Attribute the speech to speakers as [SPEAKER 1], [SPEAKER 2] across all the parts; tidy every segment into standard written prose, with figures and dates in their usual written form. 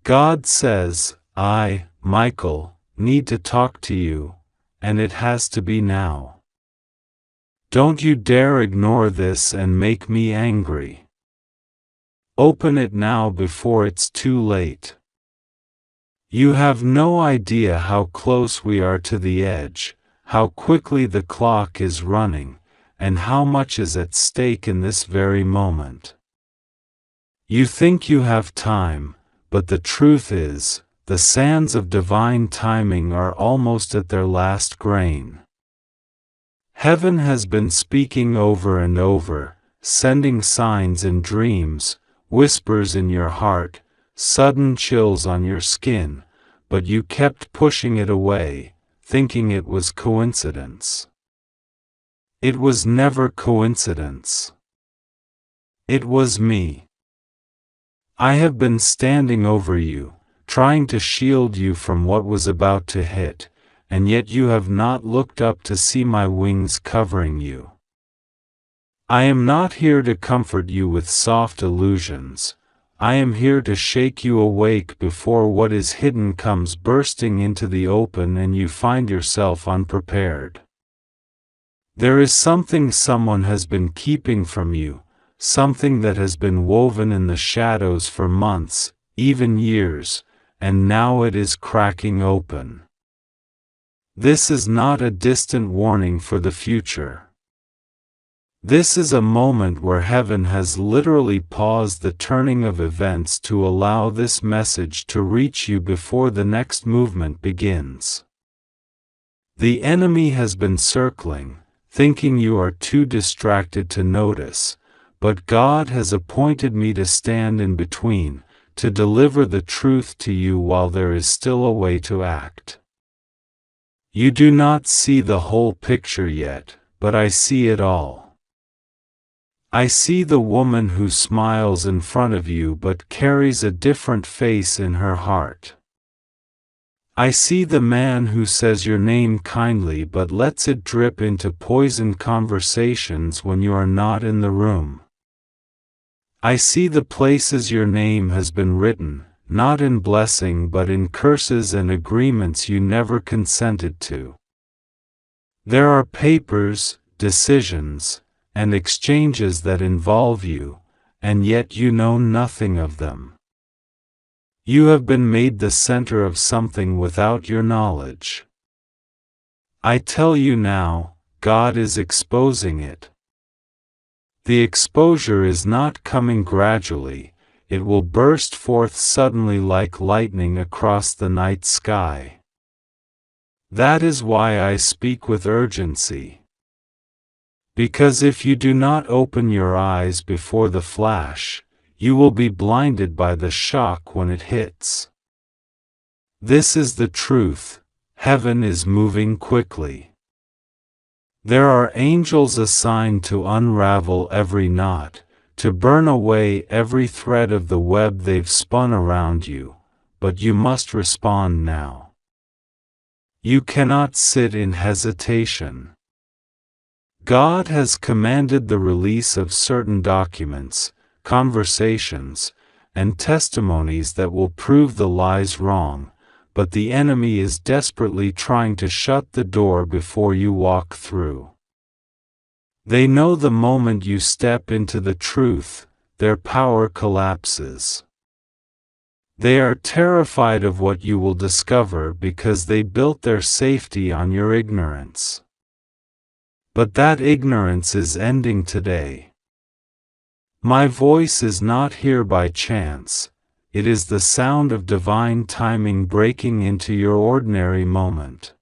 [SPEAKER 1] God says, I, Michael, need to talk to you, and it has to be now. Don't you dare ignore this and make me angry. Open it now before it's too late. You have no idea how close we are to the edge, how quickly the clock is running, and how much is at stake in this very moment. You think you have time, but the truth is, the sands of divine timing are almost at their last grain. Heaven has been speaking over and over, sending signs in dreams, whispers in your heart, sudden chills on your skin, but you kept pushing it away, thinking it was coincidence. It was never coincidence. It was me. I have been standing over you, trying to shield you from what was about to hit, and yet you have not looked up to see my wings covering you. I am not here to comfort you with soft illusions. I am here to shake you awake before what is hidden comes bursting into the open and you find yourself unprepared. There is something someone has been keeping from you, something that has been woven in the shadows for months, even years, and now it is cracking open. This is not a distant warning for the future. This is a moment where heaven has literally paused the turning of events to allow this message to reach you before the next movement begins. The enemy has been circling, thinking you are too distracted to notice, but God has appointed me to stand in between, to deliver the truth to you while there is still a way to act. You do not see the whole picture yet, but I see it all. I see the woman who smiles in front of you but carries a different face in her heart. I see the man who says your name kindly but lets it drip into poisoned conversations when you are not in the room. I see the places your name has been written, not in blessing but in curses and agreements you never consented to. There are papers, decisions, and exchanges that involve you, and yet you know nothing of them. You have been made the center of something without your knowledge. I tell you now, God is exposing it. The exposure is not coming gradually, it will burst forth suddenly like lightning across the night sky. That is why I speak with urgency. Because if you do not open your eyes before the flash, you will be blinded by the shock when it hits. This is the truth, heaven is moving quickly. There are angels assigned to unravel every knot, to burn away every thread of the web they've spun around you, but you must respond now. You cannot sit in hesitation. God has commanded the release of certain documents, conversations, and testimonies that will prove the lies wrong, but the enemy is desperately trying to shut the door before you walk through. They know the moment you step into the truth, their power collapses. They are terrified of what you will discover because they built their safety on your ignorance. But that ignorance is ending today. My voice is not here by chance. It is the sound of divine timing breaking into your ordinary moment.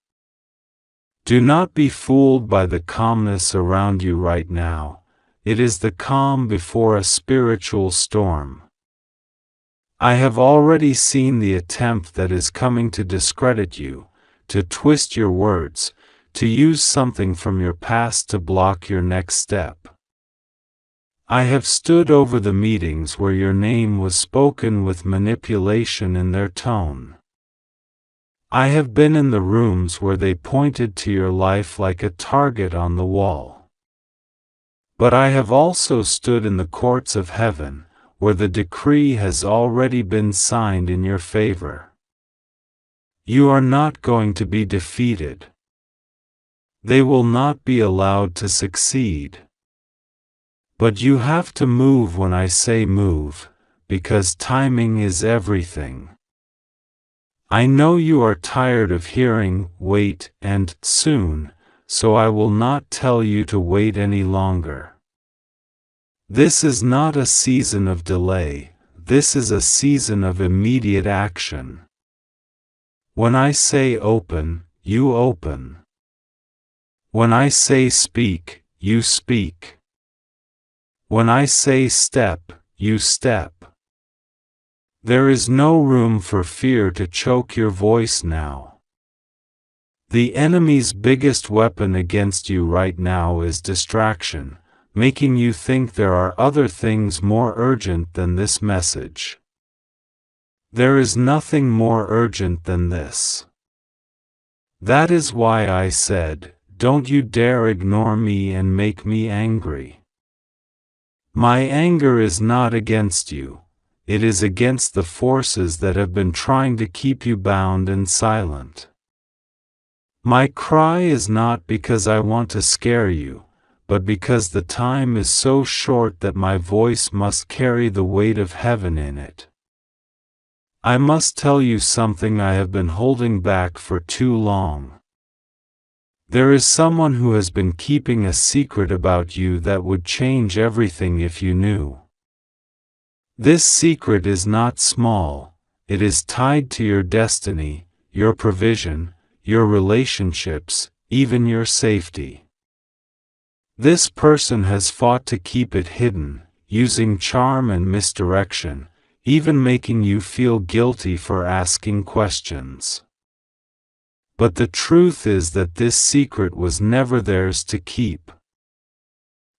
[SPEAKER 1] Do not be fooled by the calmness around you right now. It is the calm before a spiritual storm. I have already seen the attempt that is coming to discredit you, to twist your words, to use something from your past to block your next step. I have stood over the meetings where your name was spoken with manipulation in their tone. I have been in the rooms where they pointed to your life like a target on the wall. But I have also stood in the courts of heaven, where the decree has already been signed in your favor. You are not going to be defeated. They will not be allowed to succeed. But you have to move when I say move, because timing is everything. I know you are tired of hearing, wait, and soon, so I will not tell you to wait any longer. This is not a season of delay, this is a season of immediate action. When I say open, you open. When I say speak, you speak. When I say step, you step. There is no room for fear to choke your voice now. The enemy's biggest weapon against you right now is distraction, making you think there are other things more urgent than this message. There is nothing more urgent than this. That is why I said, don't you dare ignore me and make me angry. My anger is not against you. It is against the forces that have been trying to keep you bound and silent. My cry is not because I want to scare you, but because the time is so short that my voice must carry the weight of heaven in it. I must tell you something I have been holding back for too long. There is someone who has been keeping a secret about you that would change everything if you knew. This secret is not small, it is tied to your destiny, your provision, your relationships, even your safety. This person has fought to keep it hidden, using charm and misdirection, even making you feel guilty for asking questions. But the truth is that this secret was never theirs to keep.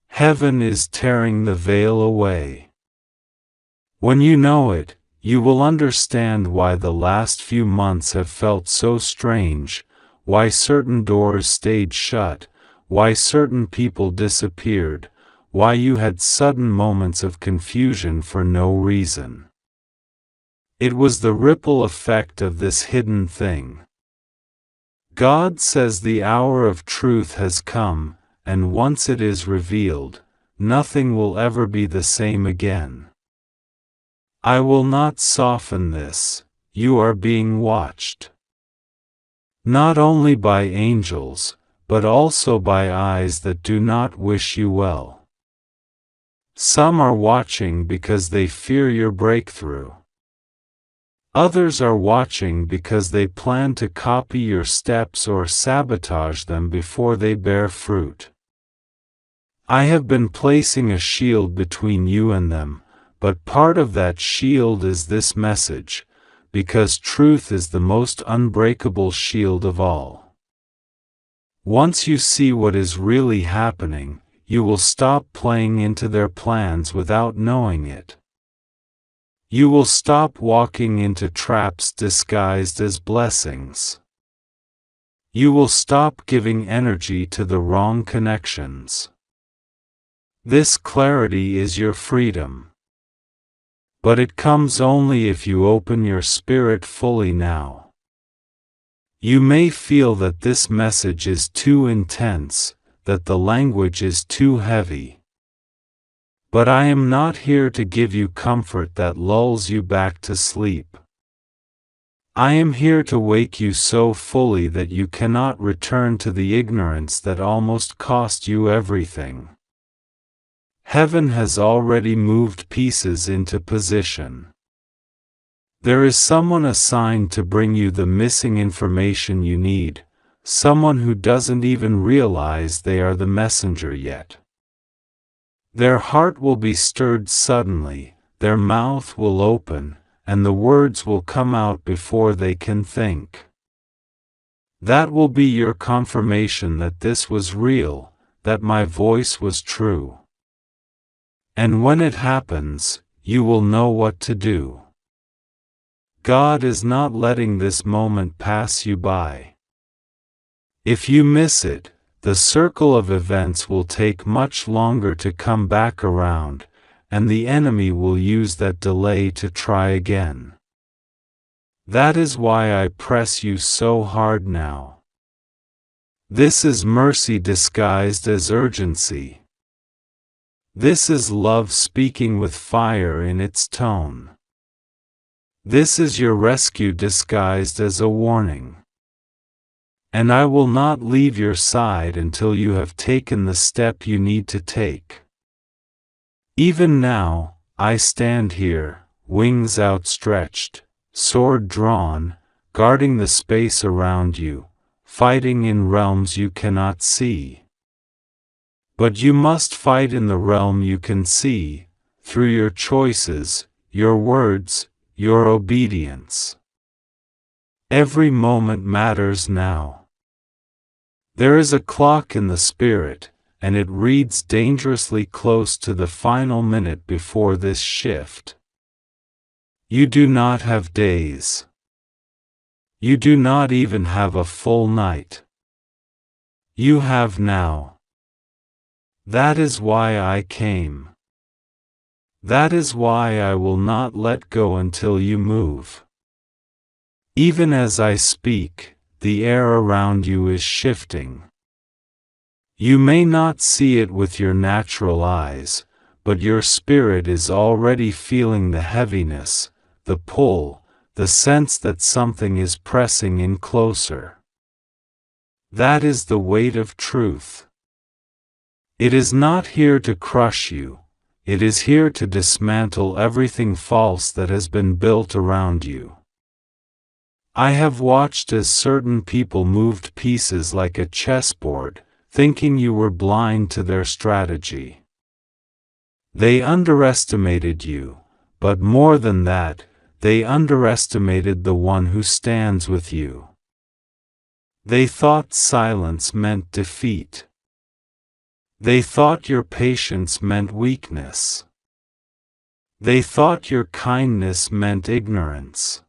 [SPEAKER 1] Heaven is tearing the veil away. When you know it, you will understand why the last few months have felt so strange, why certain doors stayed shut, why certain people disappeared, why you had sudden moments of confusion for no reason. It was the ripple effect of this hidden thing. God says the hour of truth has come, and once it is revealed, nothing will ever be the same again. I will not soften this, you are being watched. Not only by angels, but also by eyes that do not wish you well. Some are watching because they fear your breakthrough. Others are watching because they plan to copy your steps or sabotage them before they bear fruit. I have been placing a shield between you and them, but part of that shield is this message, because truth is the most unbreakable shield of all. Once you see what is really happening, you will stop playing into their plans without knowing it. You will stop walking into traps disguised as blessings. You will stop giving energy to the wrong connections. This clarity is your freedom. But it comes only if you open your spirit fully now. You may feel that this message is too intense, that the language is too heavy. But I am not here to give you comfort that lulls you back to sleep. I am here to wake you so fully that you cannot return to the ignorance that almost cost you everything. Heaven has already moved pieces into position. There is someone assigned to bring you the missing information you need, someone who doesn't even realize they are the messenger yet. Their heart will be stirred suddenly, their mouth will open, and the words will come out before they can think. That will be your confirmation that this was real, that my voice was true. And when it happens, you will know what to do. God is not letting this moment pass you by. If you miss it, the circle of events will take much longer to come back around, and the enemy will use that delay to try again. That is why I press you so hard now. This is mercy disguised as urgency. This is love speaking with fire in its tone. This is your rescue disguised as a warning. And I will not leave your side until you have taken the step you need to take. Even now, I stand here, wings outstretched, sword drawn, guarding the space around you, fighting in realms you cannot see. But you must fight in the realm you can see, through your choices, your words, your obedience. Every moment matters now. There is a clock in the spirit, and it reads dangerously close to the final minute before this shift. You do not have days. You do not even have a full night. You have now. That is why I came. That is why I will not let go until you move. Even as I speak, the air around you is shifting. You may not see it with your natural eyes, but your spirit is already feeling the heaviness, the pull, the sense that something is pressing in closer. That is the weight of truth. It is not here to crush you, it is here to dismantle everything false that has been built around you. I have watched as certain people moved pieces like a chessboard, thinking you were blind to their strategy. They underestimated you, but more than that, they underestimated the one who stands with you. They thought silence meant defeat. They thought your patience meant weakness. They thought your kindness meant ignorance.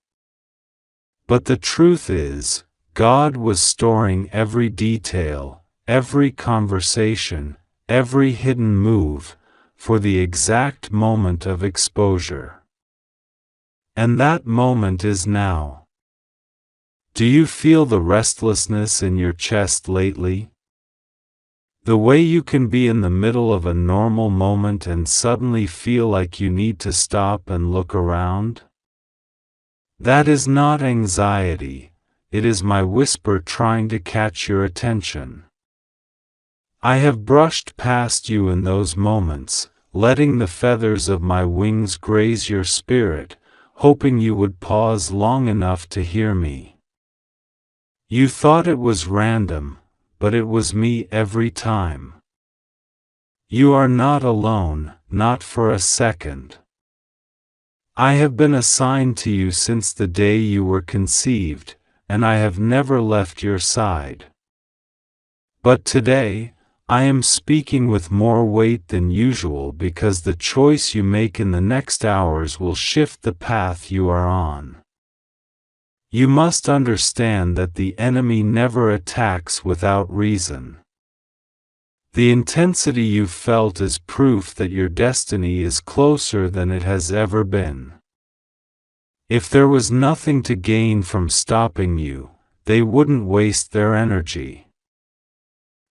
[SPEAKER 1] But the truth is, God was storing every detail, every conversation, every hidden move, for the exact moment of exposure. And that moment is now. Do you feel the restlessness in your chest lately? The way you can be in the middle of a normal moment and suddenly feel like you need to stop and look around? That is not anxiety, it is my whisper trying to catch your attention. I have brushed past you in those moments, letting the feathers of my wings graze your spirit, hoping you would pause long enough to hear me. You thought it was random, but it was me every time. You are not alone, not for a second. I have been assigned to you since the day you were conceived, and I have never left your side. But today, I am speaking with more weight than usual because the choice you make in the next hours will shift the path you are on. You must understand that the enemy never attacks without reason. The intensity you felt is proof that your destiny is closer than it has ever been. If there was nothing to gain from stopping you, they wouldn't waste their energy.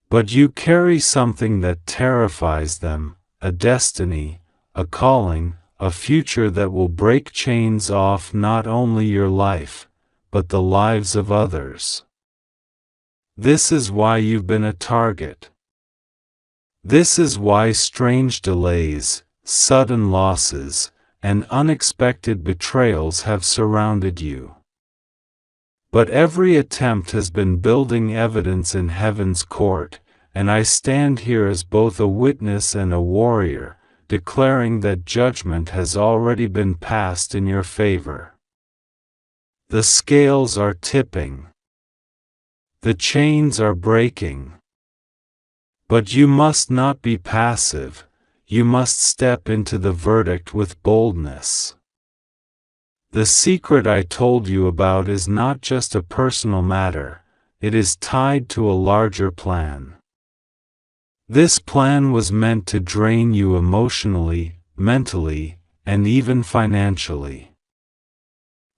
[SPEAKER 1] But you carry something that terrifies them, a destiny, a calling, a future that will break chains off not only your life, but the lives of others. This is why you've been a target. This is why strange delays, sudden losses, and unexpected betrayals have surrounded you. But every attempt has been building evidence in heaven's court, and I stand here as both a witness and a warrior, declaring that judgment has already been passed in your favor. The scales are tipping. The chains are breaking. But you must not be passive, you must step into the verdict with boldness. The secret I told you about is not just a personal matter, it is tied to a larger plan. This plan was meant to drain you emotionally, mentally, and even financially.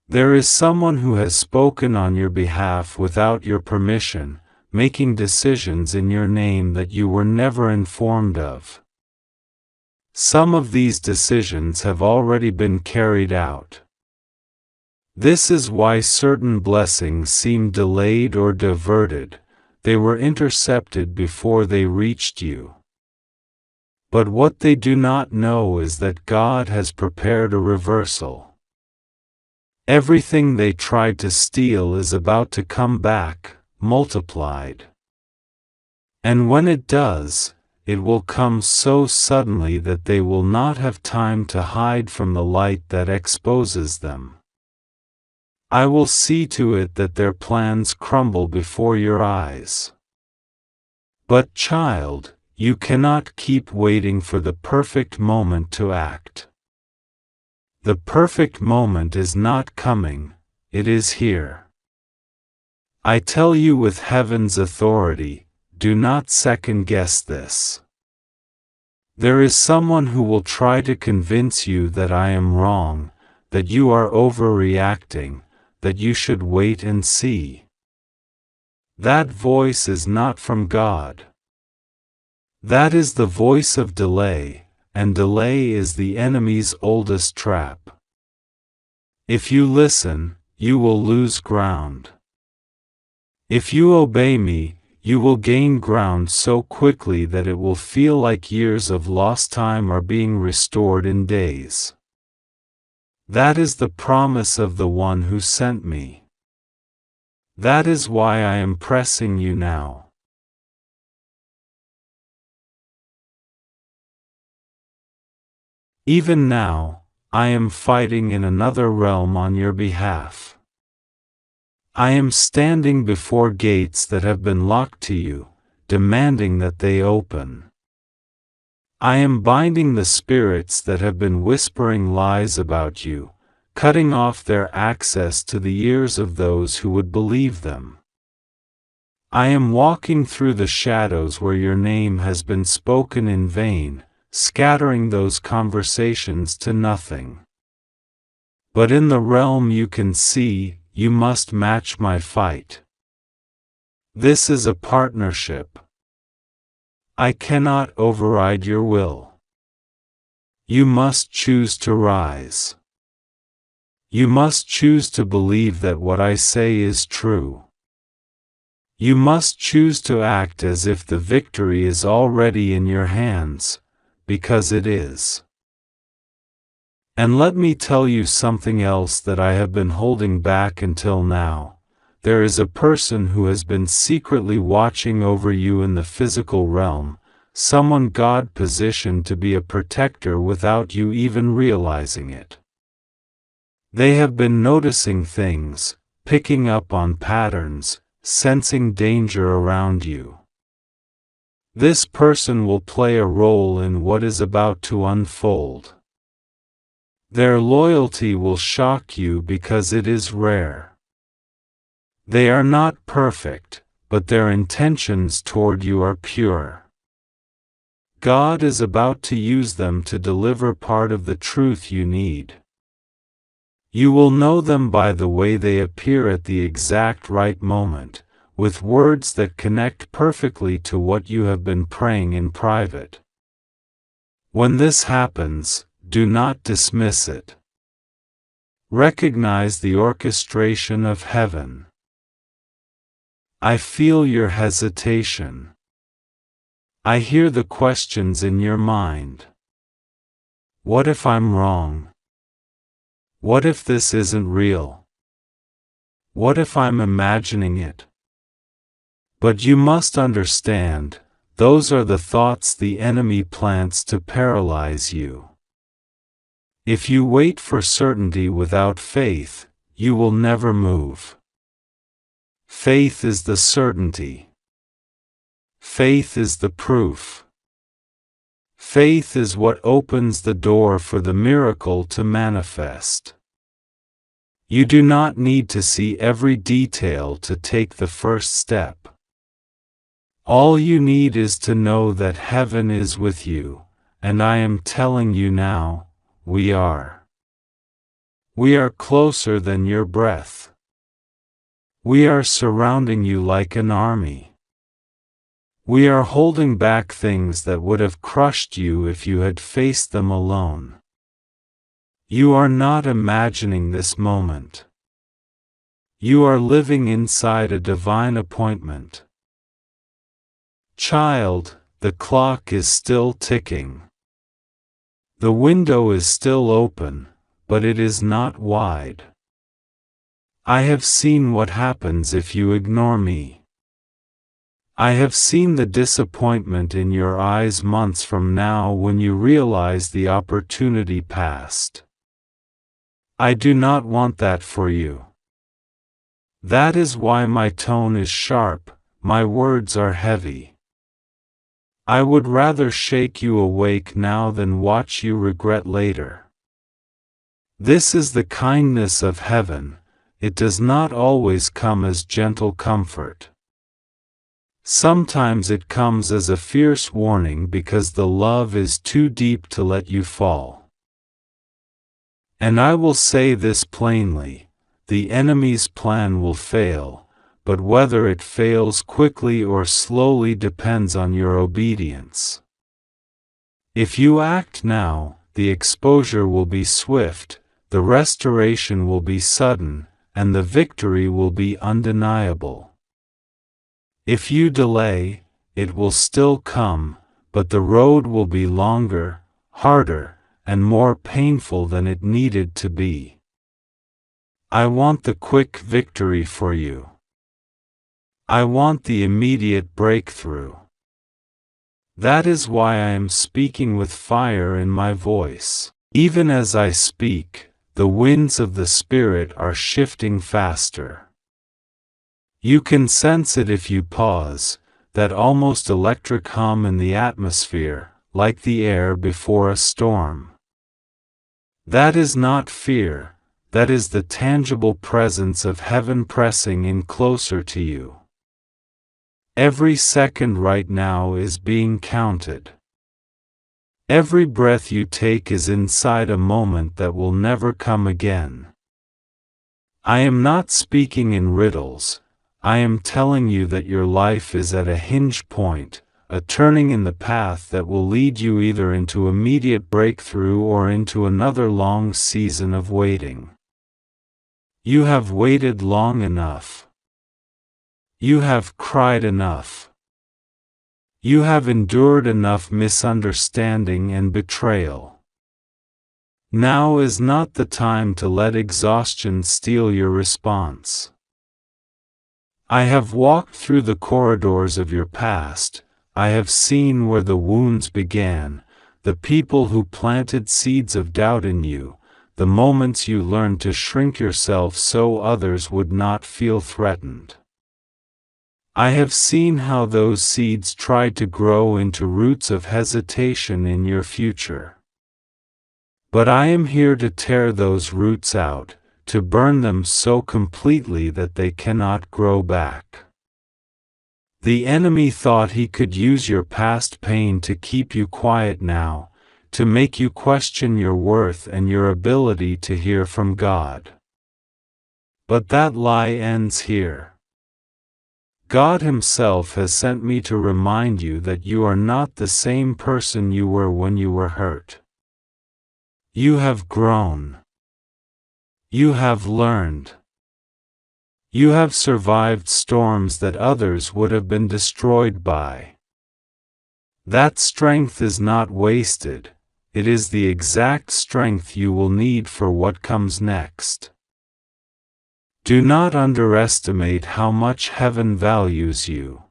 [SPEAKER 1] There is someone who has spoken on your behalf without your permission, making decisions in your name that you were never informed of. Some of these decisions have already been carried out. This is why certain blessings seem delayed or diverted. They were intercepted before they reached you. But what they do not know is that God has prepared a reversal. Everything they tried to steal is about to come back, multiplied. And when it does, it will come so suddenly that they will not have time to hide from the light that exposes them. I will see to it that their plans crumble before your eyes. But child, you cannot keep waiting for the perfect moment to act. The perfect moment is not coming, it is here. I tell you with heaven's authority, do not second-guess this. There is someone who will try to convince you that I am wrong, that you are overreacting, that you should wait and see. That voice is not from God. That is the voice of delay, and delay is the enemy's oldest trap. If you listen, you will lose ground. If you obey me, you will gain ground so quickly that it will feel like years of lost time are being restored in days. That is the promise of the one who sent me. That is why I am pressing you now. Even now, I am fighting in another realm on your behalf. I am standing before gates that have been locked to you, demanding that they open. I am binding the spirits that have been whispering lies about you, cutting off their access to the ears of those who would believe them. I am walking through the shadows where your name has been spoken in vain, scattering those conversations to nothing. But in the realm you can see, you must match my fight. This is a partnership. I cannot override your will. You must choose to rise. You must choose to believe that what I say is true. You must choose to act as if the victory is already in your hands, because it is. And let me tell you something else that I have been holding back until now. There is a person who has been secretly watching over you in the physical realm, someone God positioned to be a protector without you even realizing it. They have been noticing things, picking up on patterns, sensing danger around you. This person will play a role in what is about to unfold. Their loyalty will shock you because it is rare. They are not perfect, but their intentions toward you are pure. God is about to use them to deliver part of the truth you need. You will know them by the way they appear at the exact right moment, with words that connect perfectly to what you have been praying in private. When this happens, do not dismiss it. Recognize the orchestration of heaven. I feel your hesitation. I hear the questions in your mind. What if I'm wrong? What if this isn't real? What if I'm imagining it? But you must understand, those are the thoughts the enemy plants to paralyze you. If you wait for certainty without faith, you will never move. Faith is the certainty. Faith is the proof. Faith is what opens the door for the miracle to manifest. You do not need to see every detail to take the first step. All you need is to know that heaven is with you, and I am telling you now, we are. We are closer than your breath. We are surrounding you like an army. We are holding back things that would have crushed you if you had faced them alone. You are not imagining this moment. You are living inside a divine appointment. Child, the clock is still ticking. The window is still open, but it is not wide. I have seen what happens if you ignore me. I have seen the disappointment in your eyes months from now when you realize the opportunity passed. I do not want that for you. That is why my tone is sharp, my words are heavy. I would rather shake you awake now than watch you regret later. This is the kindness of heaven. It does not always come as gentle comfort. Sometimes it comes as a fierce warning because the love is too deep to let you fall. And I will say this plainly, the enemy's plan will fail, but whether it fails quickly or slowly depends on your obedience. If you act now, the exposure will be swift, the restoration will be sudden, and the victory will be undeniable. If you delay, it will still come, but the road will be longer, harder, and more painful than it needed to be. I want the quick victory for you. I want the immediate breakthrough. That is why I am speaking with fire in my voice. Even as I speak, the winds of the Spirit are shifting faster. You can sense it if you pause, that almost electric hum in the atmosphere, like the air before a storm. That is not fear, that is the tangible presence of heaven pressing in closer to you. Every second right now is being counted. Every breath you take is inside a moment that will never come again. I am not speaking in riddles. I am telling you that your life is at a hinge point, a turning in the path that will lead you either into immediate breakthrough or into another long season of waiting. You have waited long enough. You have cried enough. You have endured enough misunderstanding and betrayal. Now is not the time to let exhaustion steal your response. I have walked through the corridors of your past. I have seen where the wounds began, the people who planted seeds of doubt in you, the moments you learned to shrink yourself so others would not feel threatened. I have seen how those seeds tried to grow into roots of hesitation in your future. But I am here to tear those roots out, to burn them so completely that they cannot grow back. The enemy thought he could use your past pain to keep you quiet now, to make you question your worth and your ability to hear from God. But that lie ends here. God Himself has sent me to remind you that you are not the same person you were when you were hurt. You have grown. You have learned. You have survived storms that others would have been destroyed by. That strength is not wasted, it is the exact strength you will need for what comes next. Do not underestimate how much heaven values you.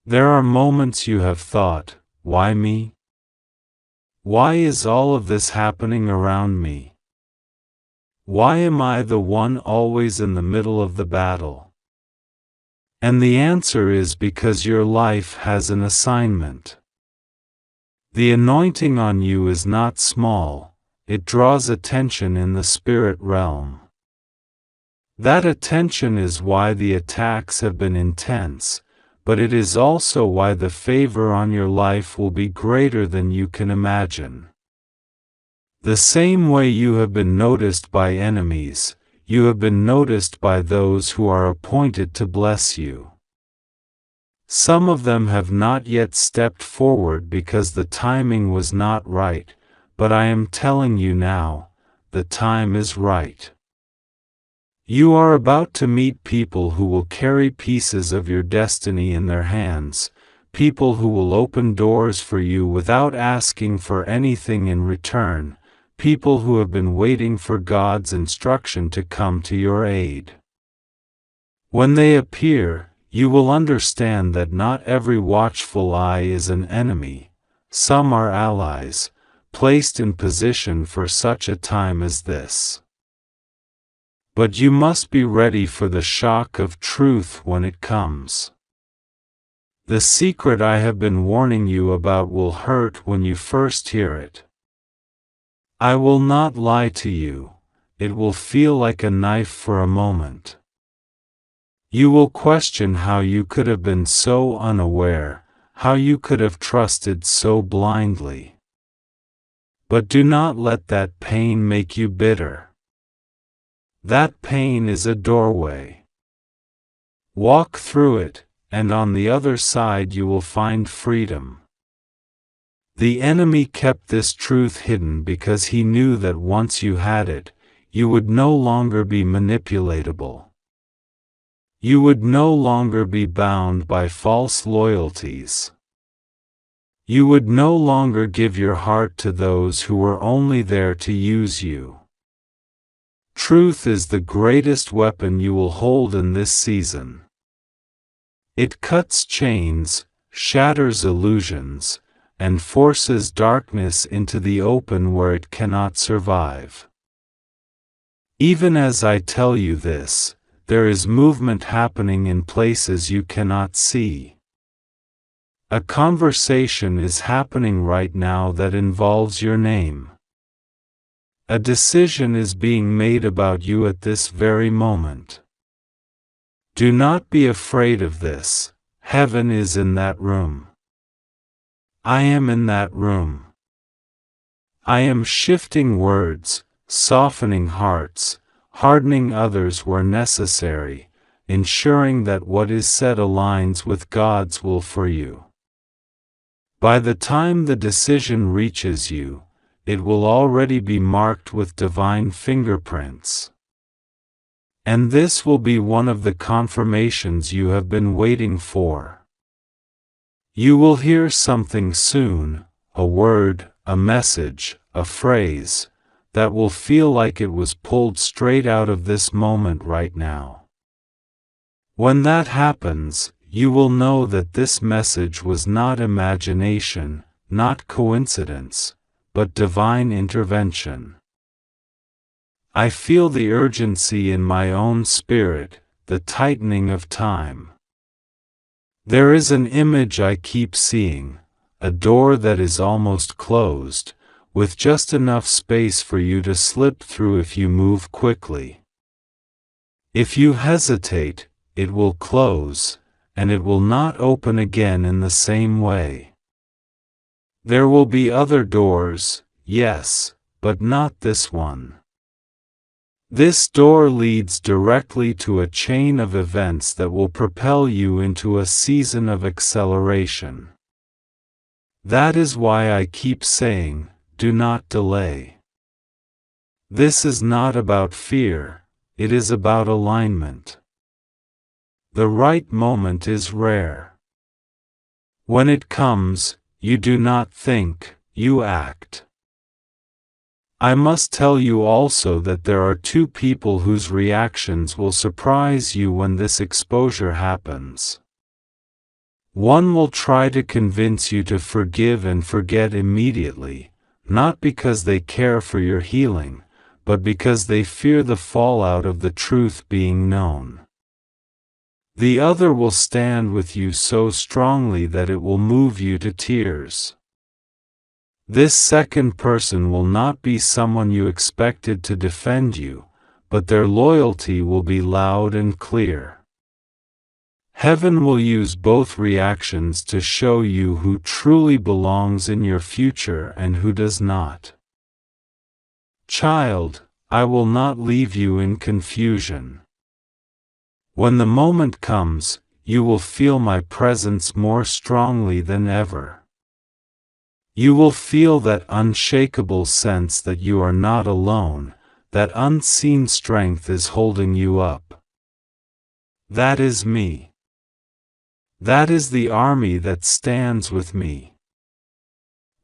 [SPEAKER 1] There are moments you have thought, why me? Why is all of this happening around me? Why am I the one always in the middle of the battle? And the answer is because your life has an assignment. The anointing on you is not small, it draws attention in the spirit realm. That attention is why the attacks have been intense, but it is also why the favor on your life will be greater than you can imagine. The same way you have been noticed by enemies, you have been noticed by those who are appointed to bless you. Some of them have not yet stepped forward because the timing was not right, but I am telling you now, the time is right. You are about to meet people who will carry pieces of your destiny in their hands, people who will open doors for you without asking for anything in return, people who have been waiting for God's instruction to come to your aid. When they appear, you will understand that not every watchful eye is an enemy. Some are allies, placed in position for such a time as this. But you must be ready for the shock of truth when it comes. The secret I have been warning you about will hurt when you first hear it. I will not lie to you, it will feel like a knife for a moment. You will question how you could have been so unaware, how you could have trusted so blindly. But do not let that pain make you bitter. That pain is a doorway. Walk through it, and on the other side you will find freedom. The enemy kept this truth hidden because he knew that once you had it, you would no longer be manipulatable. You would no longer be bound by false loyalties. You would no longer give your heart to those who were only there to use you. Truth is the greatest weapon you will hold in this season. It cuts chains, shatters illusions, and forces darkness into the open where it cannot survive. Even as I tell you this, there is movement happening in places you cannot see. A conversation is happening right now that involves your name. A decision is being made about you at this very moment. Do not be afraid of this. Heaven is in that room. I am in that room. I am shifting words, softening hearts, hardening others where necessary, ensuring that what is said aligns with God's will for you. By the time the decision reaches you, it will already be marked with divine fingerprints. And this will be one of the confirmations you have been waiting for. You will hear something soon, a word, a message, a phrase, that will feel like it was pulled straight out of this moment right now. When that happens, you will know that this message was not imagination, not coincidence, but divine intervention. I feel the urgency in my own spirit, the tightening of time. There is an image I keep seeing, a door that is almost closed, with just enough space for you to slip through if you move quickly. If you hesitate, it will close, and it will not open again in the same way. There will be other doors, yes, but not this one. This door leads directly to a chain of events that will propel you into a season of acceleration. That is why I keep saying, do not delay. This is not about fear, it is about alignment. The right moment is rare. When it comes, you do not think, you act. I must tell you also that there are two people whose reactions will surprise you when this exposure happens. One will try to convince you to forgive and forget immediately, not because they care for your healing, but because they fear the fallout of the truth being known. The other will stand with you so strongly that it will move you to tears. This second person will not be someone you expected to defend you, but their loyalty will be loud and clear. Heaven will use both reactions to show you who truly belongs in your future and who does not. Child, I will not leave you in confusion. When the moment comes, you will feel my presence more strongly than ever. You will feel that unshakable sense that you are not alone, that unseen strength is holding you up. That is me. That is the army that stands with me.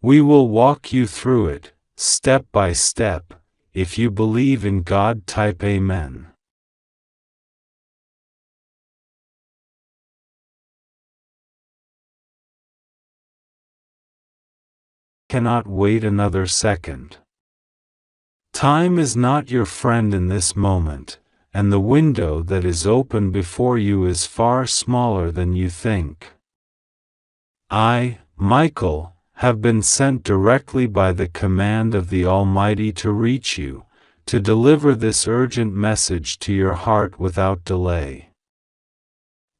[SPEAKER 1] We will walk you through it, step by step, if you believe in God. Type Amen. Cannot wait another second. Time is not your friend in this moment, and the window that is open before you is far smaller than you think. I, Michael, have been sent directly by the command of the Almighty to reach you, to deliver this urgent message to your heart without delay.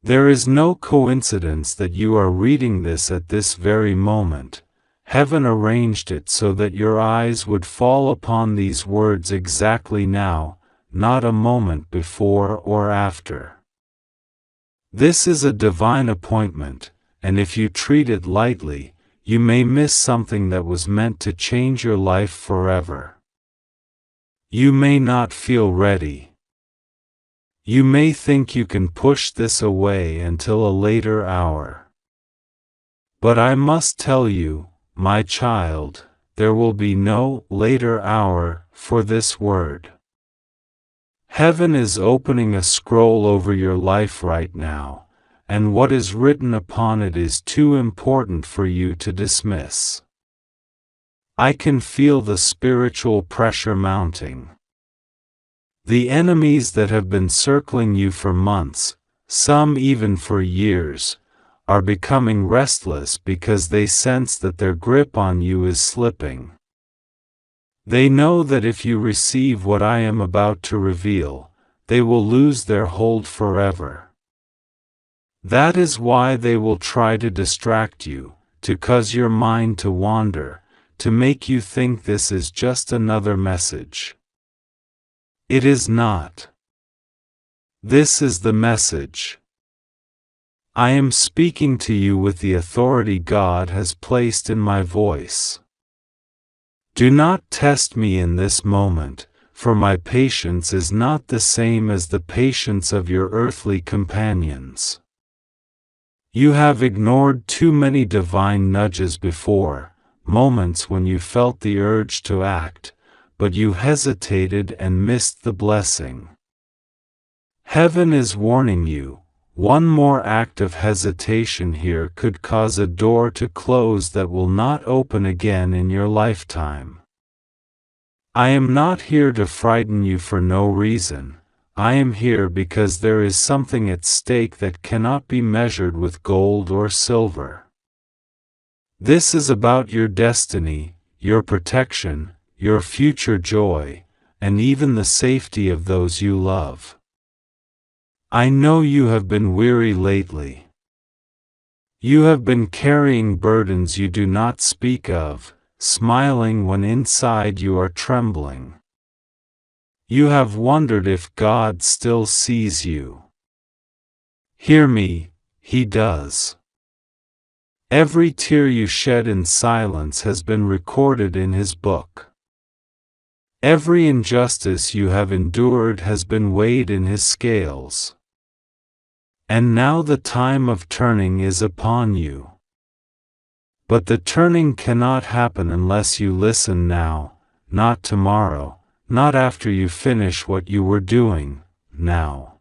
[SPEAKER 1] There is no coincidence that you are reading this at this very moment. Heaven arranged it so that your eyes would fall upon these words exactly now, not a moment before or after. This is a divine appointment, and if you treat it lightly, you may miss something that was meant to change your life forever. You may not feel ready. You may think you can push this away until a later hour. But I must tell you, my child, there will be no later hour for this word. Heaven is opening a scroll over your life right now, and what is written upon it is too important for you to dismiss. I can feel the spiritual pressure mounting. The enemies that have been circling you for months, some even for years, are becoming restless because they sense that their grip on you is slipping. They know that if you receive what I am about to reveal, they will lose their hold forever. That is why they will try to distract you, to cause your mind to wander, to make you think this is just another message. It is not. This is the message. I am speaking to you with the authority God has placed in my voice. Do not test me in this moment, for my patience is not the same as the patience of your earthly companions. You have ignored too many divine nudges before, moments when you felt the urge to act, but you hesitated and missed the blessing. Heaven is warning you. One more act of hesitation here could cause a door to close that will not open again in your lifetime. I am not here to frighten you for no reason. I am here because there is something at stake that cannot be measured with gold or silver. This is about your destiny, your protection, your future joy, and even the safety of those you love. I know you have been weary lately. You have been carrying burdens you do not speak of, smiling when inside you are trembling. You have wondered if God still sees you. Hear me, He does. Every tear you shed in silence has been recorded in His book. Every injustice you have endured has been weighed in His scales. And now the time of turning is upon you. But the turning cannot happen unless you listen now, not tomorrow, not after you finish what you were doing, now.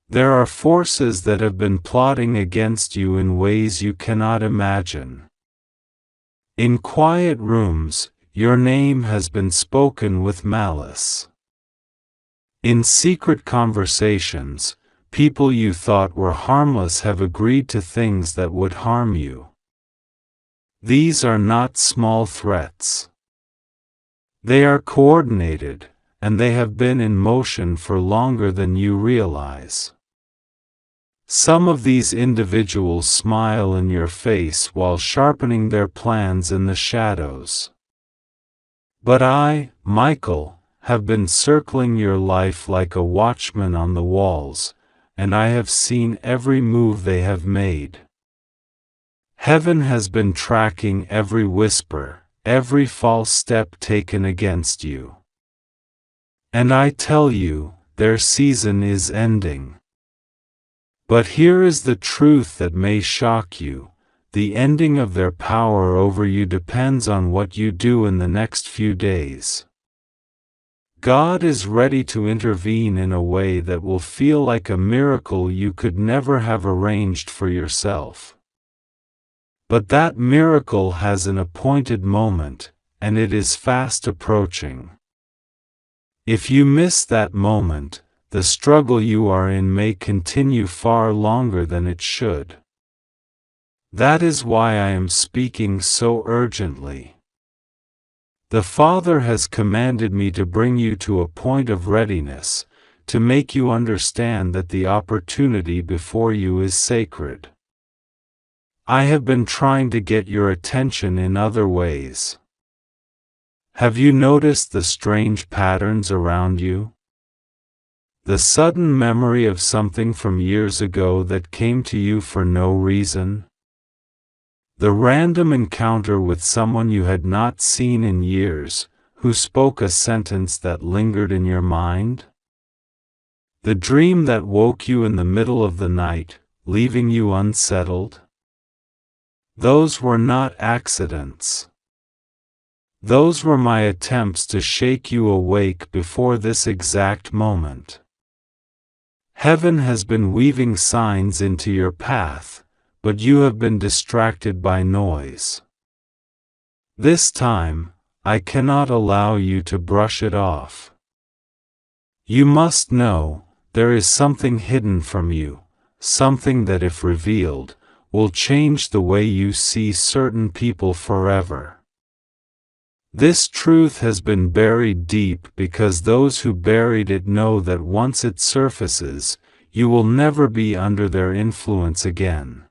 [SPEAKER 1] There are forces that have been plotting against you in ways you cannot imagine. In quiet rooms, your name has been spoken with malice. In secret conversations, people you thought were harmless have agreed to things that would harm you. These are not small threats. They are coordinated, and they have been in motion for longer than you realize. Some of these individuals smile in your face while sharpening their plans in the shadows. But I, Michael, have been circling your life like a watchman on the walls, and I have seen every move they have made. Heaven has been tracking every whisper, every false step taken against you. And I tell you, their season is ending. But here is the truth that may shock you: the ending of their power over you depends on what you do in the next few days. God is ready to intervene in a way that will feel like a miracle you could never have arranged for yourself. But that miracle has an appointed moment, and it is fast approaching. If you miss that moment, the struggle you are in may continue far longer than it should. That is why I am speaking so urgently. The Father has commanded me to bring you to a point of readiness, to make you understand that the opportunity before you is sacred. I have been trying to get your attention in other ways. Have you noticed the strange patterns around you? The sudden memory of something from years ago that came to you for no reason? The random encounter with someone you had not seen in years, who spoke a sentence that lingered in your mind? The dream that woke you in the middle of the night, leaving you unsettled? Those were not accidents. Those were my attempts to shake you awake before this exact moment. Heaven has been weaving signs into your path, but you have been distracted by noise. This time, I cannot allow you to brush it off. You must know, there is something hidden from you, something that, if revealed, will change the way you see certain people forever. This truth has been buried deep because those who buried it know that once it surfaces, you will never be under their influence again.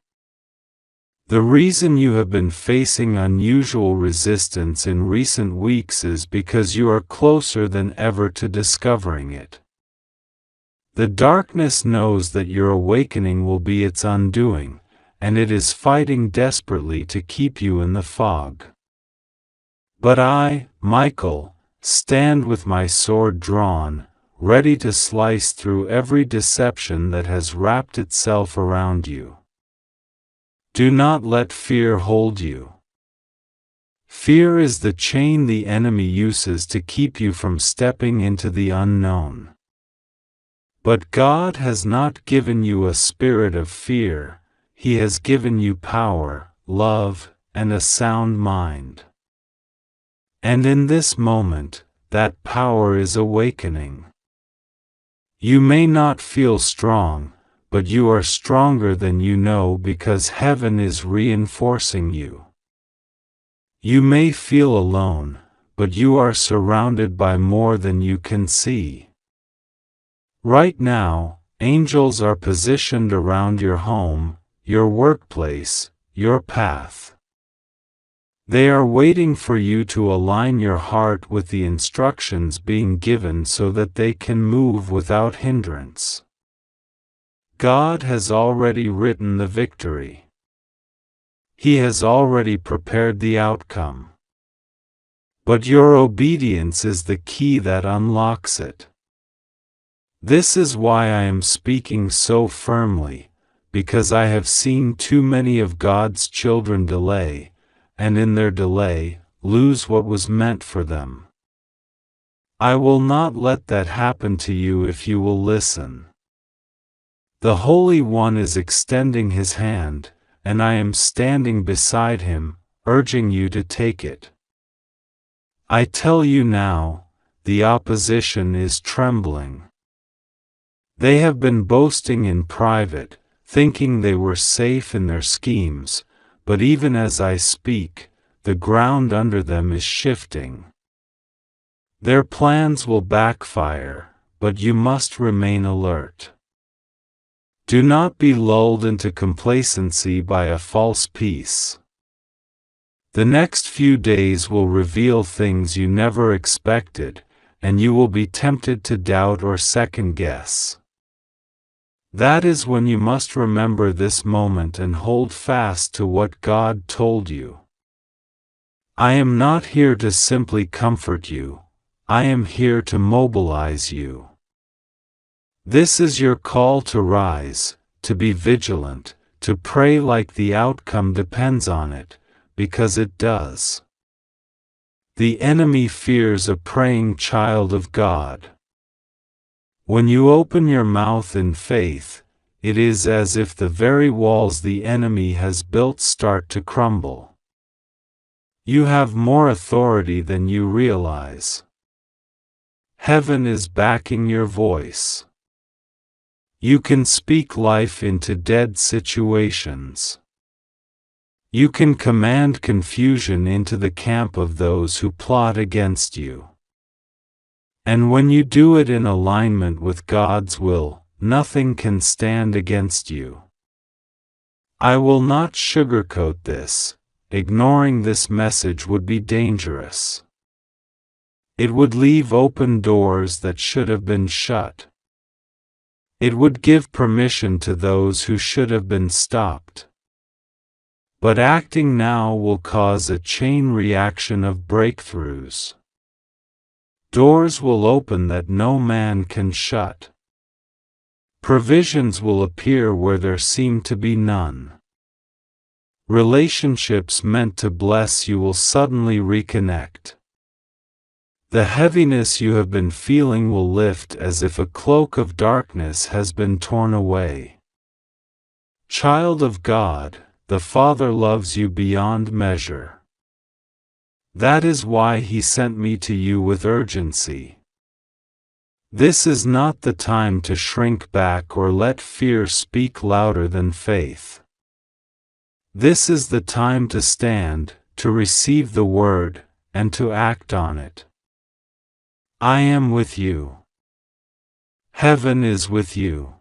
[SPEAKER 1] The reason you have been facing unusual resistance in recent weeks is because you are closer than ever to discovering it. The darkness knows that your awakening will be its undoing, and it is fighting desperately to keep you in the fog. But I, Michael, stand with my sword drawn, ready to slice through every deception that has wrapped itself around you. Do not let fear hold you. Fear is the chain the enemy uses to keep you from stepping into the unknown. But God has not given you a spirit of fear. He has given you power, love, and a sound mind. And in this moment, that power is awakening. You may not feel strong, but you are stronger than you know because heaven is reinforcing you. You may feel alone, but you are surrounded by more than you can see. Right now, angels are positioned around your home, your workplace, your path. They are waiting for you to align your heart with the instructions being given so that they can move without hindrance. God has already written the victory. He has already prepared the outcome. But your obedience is the key that unlocks it. This is why I am speaking so firmly, because I have seen too many of God's children delay, and in their delay, lose what was meant for them. I will not let that happen to you if you will listen. The Holy One is extending His hand, and I am standing beside Him, urging you to take it. I tell you now, the opposition is trembling. They have been boasting in private, thinking they were safe in their schemes, but even as I speak, the ground under them is shifting. Their plans will backfire, but you must remain alert. Do not be lulled into complacency by a false peace. The next few days will reveal things you never expected, and you will be tempted to doubt or second guess. That is when you must remember this moment and hold fast to what God told you. I am not here to simply comfort you, I am here to mobilize you. This is your call to rise, to be vigilant, to pray like the outcome depends on it, because it does. The enemy fears a praying child of God. When you open your mouth in faith, it is as if the very walls the enemy has built start to crumble. You have more authority than you realize. Heaven is backing your voice. You can speak life into dead situations. You can command confusion into the camp of those who plot against you. And when you do it in alignment with God's will, nothing can stand against you. I will not sugarcoat this. Ignoring this message would be dangerous. It would leave open doors that should have been shut. It would give permission to those who should have been stopped. But acting now will cause a chain reaction of breakthroughs. Doors will open that no man can shut. Provisions will appear where there seemed to be none. Relationships meant to bless you will suddenly reconnect. The heaviness you have been feeling will lift as if a cloak of darkness has been torn away. Child of God, the Father loves you beyond measure. That is why He sent me to you with urgency. This is not the time to shrink back or let fear speak louder than faith. This is the time to stand, to receive the word, and to act on it. I am with you. Heaven is with you.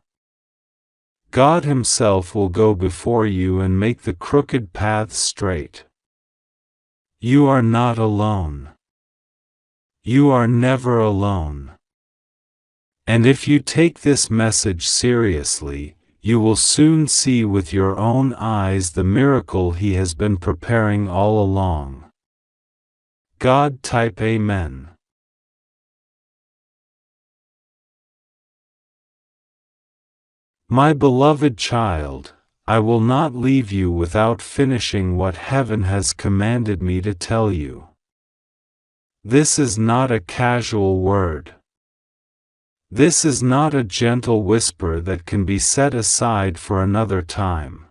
[SPEAKER 1] God Himself will go before you and make the crooked paths straight. You are not alone. You are never alone. And if you take this message seriously, you will soon see with your own eyes the miracle He has been preparing all along. God type Amen. My beloved child, I will not leave you without finishing what heaven has commanded me to tell you. This is not a casual word. This is not a gentle whisper that can be set aside for another time.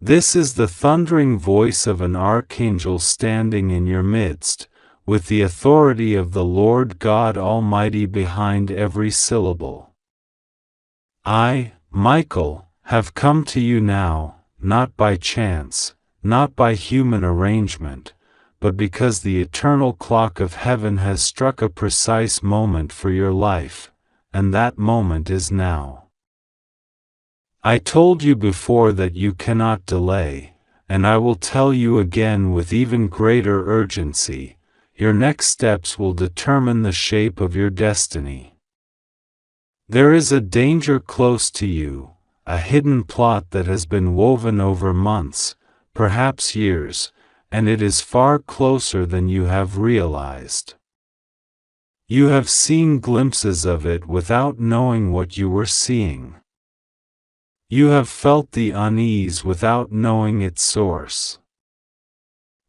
[SPEAKER 1] This is the thundering voice of an archangel standing in your midst, with the authority of the Lord God Almighty behind every syllable. I, Michael, have come to you now, not by chance, not by human arrangement, but because the eternal clock of heaven has struck a precise moment for your life, and that moment is now. I told you before that you cannot delay, and I will tell you again with even greater urgency, your next steps will determine the shape of your destiny. There is a danger close to you, a hidden plot that has been woven over months, perhaps years, and it is far closer than you have realized. You have seen glimpses of it without knowing what you were seeing. You have felt the unease without knowing its source.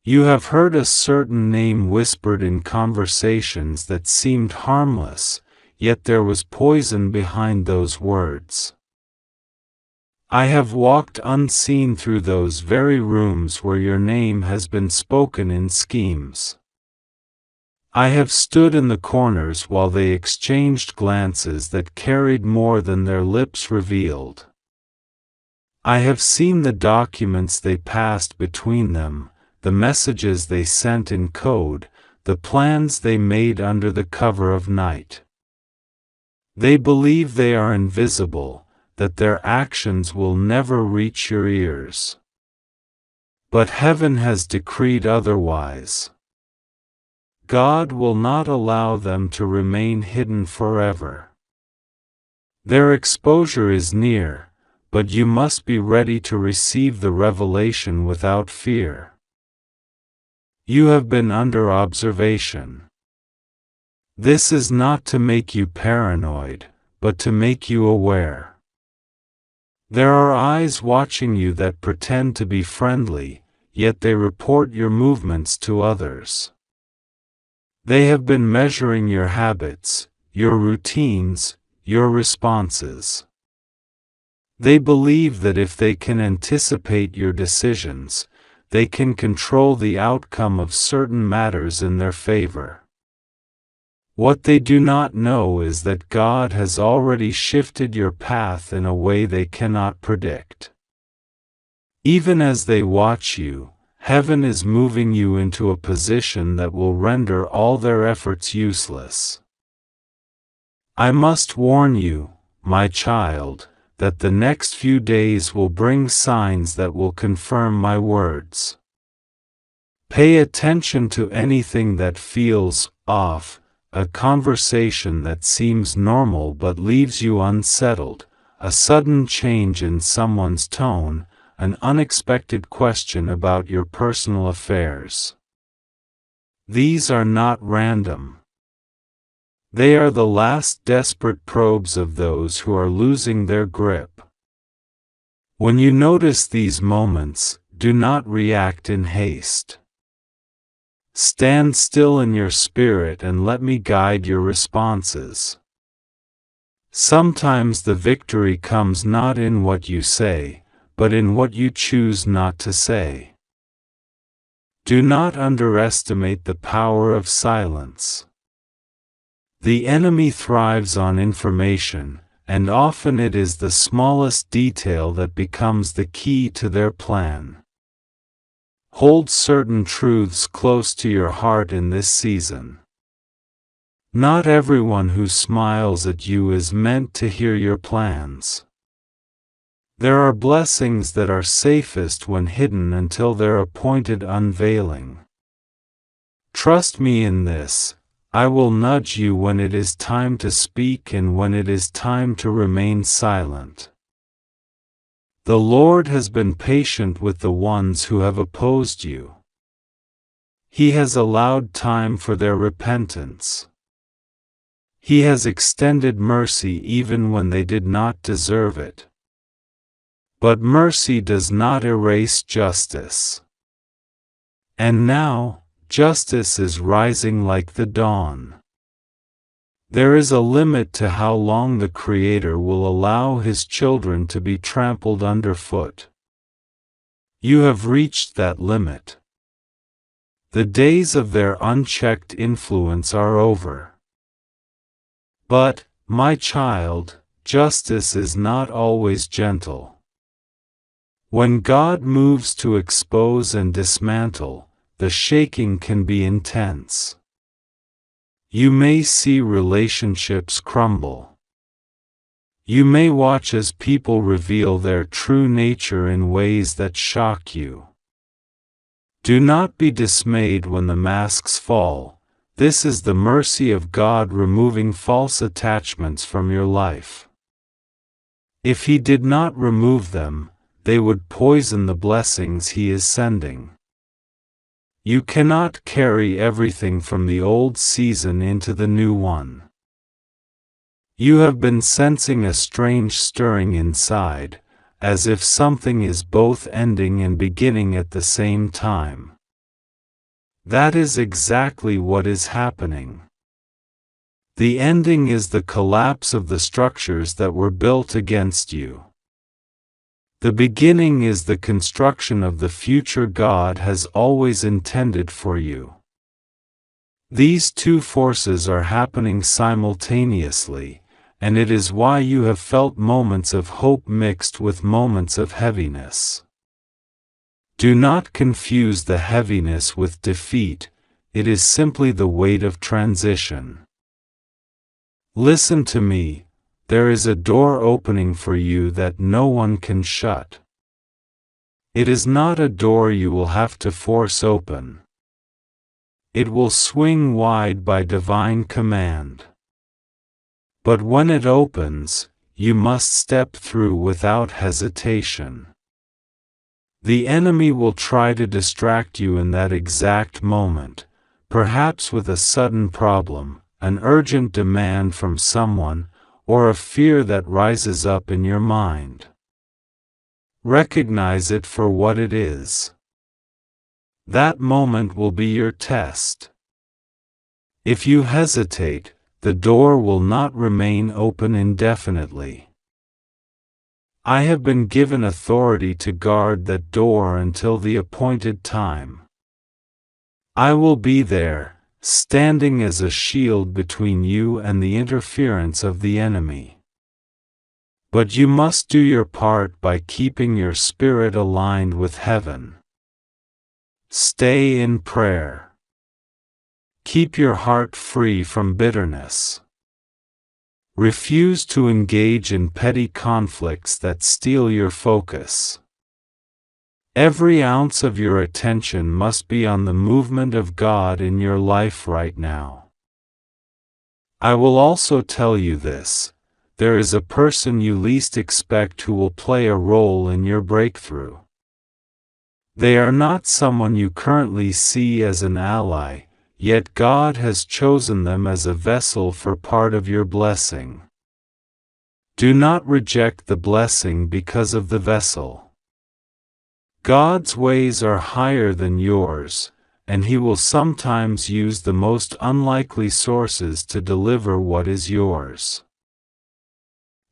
[SPEAKER 1] You have heard a certain name whispered in conversations that seemed harmless, yet there was poison behind those words. I have walked unseen through those very rooms where your name has been spoken in schemes. I have stood in the corners while they exchanged glances that carried more than their lips revealed. I have seen the documents they passed between them, the messages they sent in code, the plans they made under the cover of night. They believe they are invisible, that their actions will never reach your ears. But heaven has decreed otherwise. God will not allow them to remain hidden forever. Their exposure is near, but you must be ready to receive the revelation without fear. You have been under observation. This is not to make you paranoid, but to make you aware. There are eyes watching you that pretend to be friendly, yet they report your movements to others. They have been measuring your habits, your routines, your responses. They believe that if they can anticipate your decisions, they can control the outcome of certain matters in their favor. What they do not know is that God has already shifted your path in a way they cannot predict. Even as they watch you, heaven is moving you into a position that will render all their efforts useless. I must warn you, my child, that the next few days will bring signs that will confirm my words. Pay attention to anything that feels off, a conversation that seems normal but leaves you unsettled, a sudden change in someone's tone, an unexpected question about your personal affairs. These are not random. They are the last desperate probes of those who are losing their grip. When you notice these moments, do not react in haste. Stand still in your spirit and let me guide your responses. Sometimes the victory comes not in what you say, but in what you choose not to say. Do not underestimate the power of silence. The enemy thrives on information, and often it is the smallest detail that becomes the key to their plan. Hold certain truths close to your heart in this season. Not everyone who smiles at you is meant to hear your plans. There are blessings that are safest when hidden until their appointed unveiling. Trust me in this. I will nudge you when it is time to speak and when it is time to remain silent. The Lord has been patient with the ones who have opposed you. He has allowed time for their repentance. He has extended mercy even when they did not deserve it. But mercy does not erase justice. And now, justice is rising like the dawn. There is a limit to how long the Creator will allow His children to be trampled underfoot. You have reached that limit. The days of their unchecked influence are over. But, my child, justice is not always gentle. When God moves to expose and dismantle, the shaking can be intense. You may see relationships crumble. You may watch as people reveal their true nature in ways that shock you. Do not be dismayed when the masks fall. This is the mercy of God removing false attachments from your life. If He did not remove them, they would poison the blessings He is sending. You cannot carry everything from the old season into the new one. You have been sensing a strange stirring inside, as if something is both ending and beginning at the same time. That is exactly what is happening. The ending is the collapse of the structures that were built against you. The beginning is the construction of the future God has always intended for you. These two forces are happening simultaneously, and it is why you have felt moments of hope mixed with moments of heaviness. Do not confuse the heaviness with defeat, it is simply the weight of transition. Listen to me, there is a door opening for you that no one can shut. It is not a door you will have to force open. It will swing wide by divine command. But when it opens, you must step through without hesitation. The enemy will try to distract you in that exact moment, perhaps with a sudden problem, an urgent demand from someone, or a fear that rises up in your mind. Recognize it for what it is. That moment will be your test. If you hesitate, the door will not remain open indefinitely. I have been given authority to guard that door until the appointed time. I will be there, standing as a shield between you and the interference of the enemy. But you must do your part by keeping your spirit aligned with heaven. Stay in prayer. Keep your heart free from bitterness. Refuse to engage in petty conflicts that steal your focus. Every ounce of your attention must be on the movement of God in your life right now. I will also tell you this: there is a person you least expect who will play a role in your breakthrough. They are not someone you currently see as an ally, yet God has chosen them as a vessel for part of your blessing. Do not reject the blessing because of the vessel. God's ways are higher than yours, and He will sometimes use the most unlikely sources to deliver what is yours.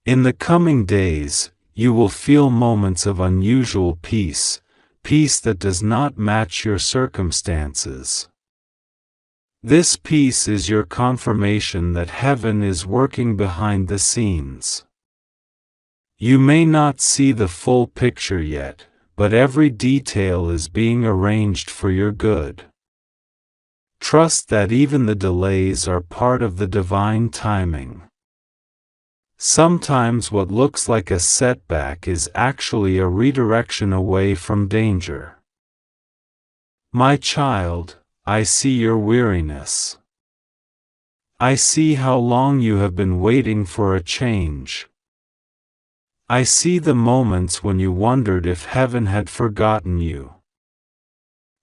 [SPEAKER 1] In the coming days, you will feel moments of unusual peace, peace that does not match your circumstances. This peace is your confirmation that heaven is working behind the scenes. You may not see the full picture yet, but every detail is being arranged for your good. Trust that even the delays are part of the divine timing. Sometimes what looks like a setback is actually a redirection away from danger. My child, I see your weariness. I see how long you have been waiting for a change. I see the moments when you wondered if heaven had forgotten you.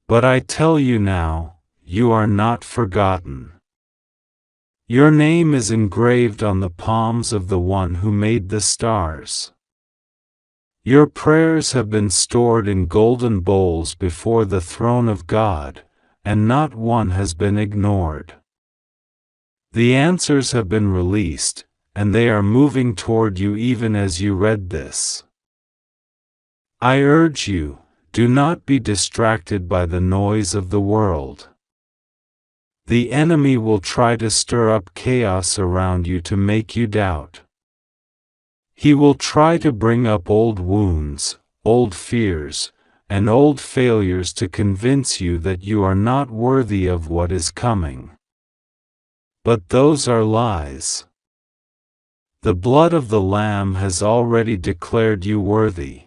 [SPEAKER 1] But I tell you now, you are not forgotten. Your name is engraved on the palms of the One who made the stars. Your prayers have been stored in golden bowls before the throne of God, and not one has been ignored. The answers have been released, and they are moving toward you even as you read this. I urge you, do not be distracted by the noise of the world. The enemy will try to stir up chaos around you to make you doubt. He will try to bring up old wounds, old fears, and old failures to convince you that you are not worthy of what is coming. But those are lies. The blood of the Lamb has already declared you worthy.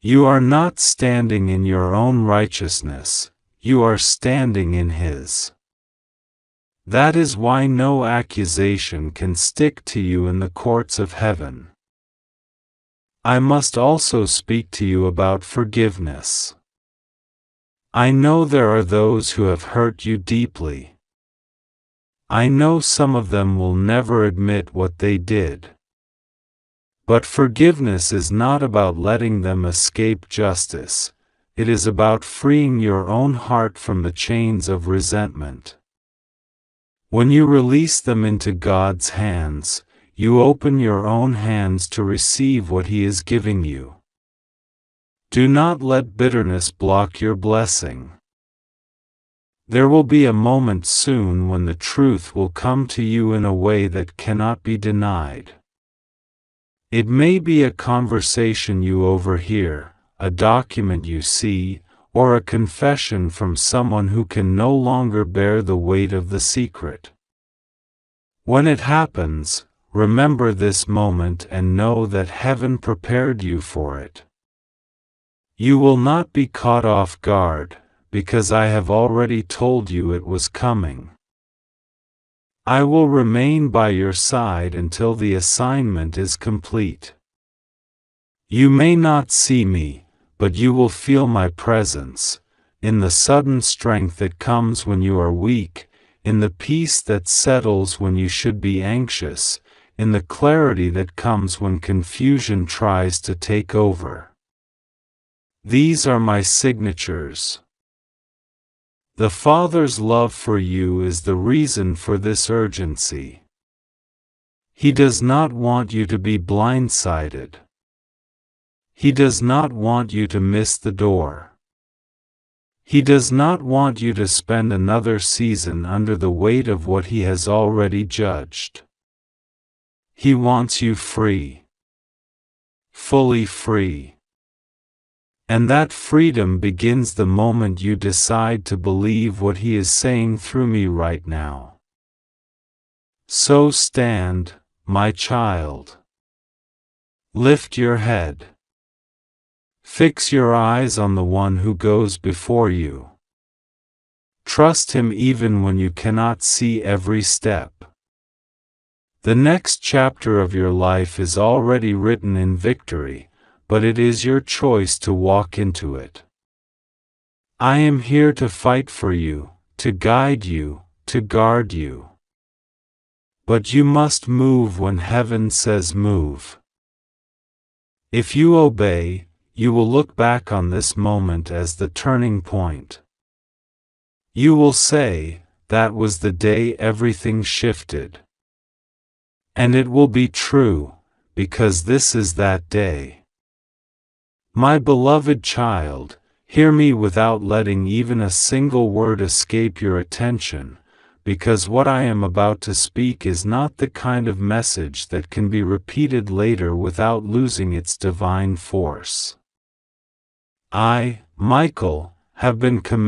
[SPEAKER 1] You are not standing in your own righteousness, you are standing in His. That is why no accusation can stick to you in the courts of heaven. I must also speak to you about forgiveness. I know there are those who have hurt you deeply. I know some of them will never admit what they did. But forgiveness is not about letting them escape justice, it is about freeing your own heart from the chains of resentment. When you release them into God's hands, you open your own hands to receive what He is giving you. Do not let bitterness block your blessing. There will be a moment soon when the truth will come to you in a way that cannot be denied. It may be a conversation you overhear, a document you see, or a confession from someone who can no longer bear the weight of the secret. When it happens, remember this moment and know that heaven prepared you for it. You will not be caught off guard, because I have already told you it was coming. I will remain by your side until the assignment is complete. You may not see me, but you will feel my presence, in the sudden strength that comes when you are weak, in the peace that settles when you should be anxious, in the clarity that comes when confusion tries to take over. These are my signatures. The Father's love for you is the reason for this urgency. He does not want you to be blindsided. He does not want you to miss the door. He does not want you to spend another season under the weight of what he has already judged. He wants you free. Fully free. And that freedom begins the moment you decide to believe what he is saying through me right now. So stand, my child. Lift your head. Fix your eyes on the one who goes before you. Trust him even when you cannot see every step. The next chapter of your life is already written in victory, but it is your choice to walk into it. I am here to fight for you, to guide you, to guard you. But you must move when heaven says move. If you obey, you will look back on this moment as the turning point. You will say, that was the day everything shifted. And it will be true, because this is that day. My beloved child, hear me without letting even a single word escape your attention, because what I am about to speak is not the kind of message that can be repeated later without losing its divine force. I, Michael, have been commanded